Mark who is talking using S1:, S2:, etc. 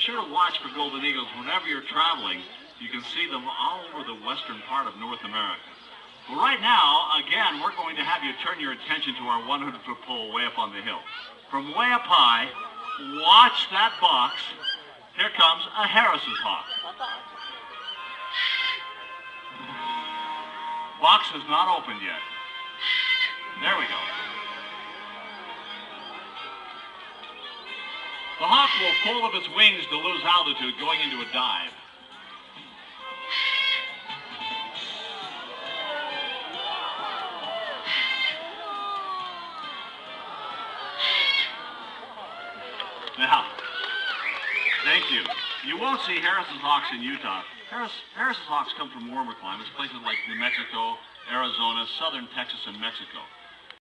S1: sure to watch for golden eagles whenever you're traveling. You can see them all over the western part of North America. Well, right now, again, we're going to have you turn your attention to our 100-foot pole way up on the hill. From way up high, watch that box. Here comes a Harris's hawk. Box has not opened yet. There we go. The hawk will fold up its wings to lose altitude going into a dive. Now, thank you. You won't see Harris's hawks in Utah. Harris's hawks come from warmer climates, places like New Mexico, Arizona, southern Texas, and Mexico.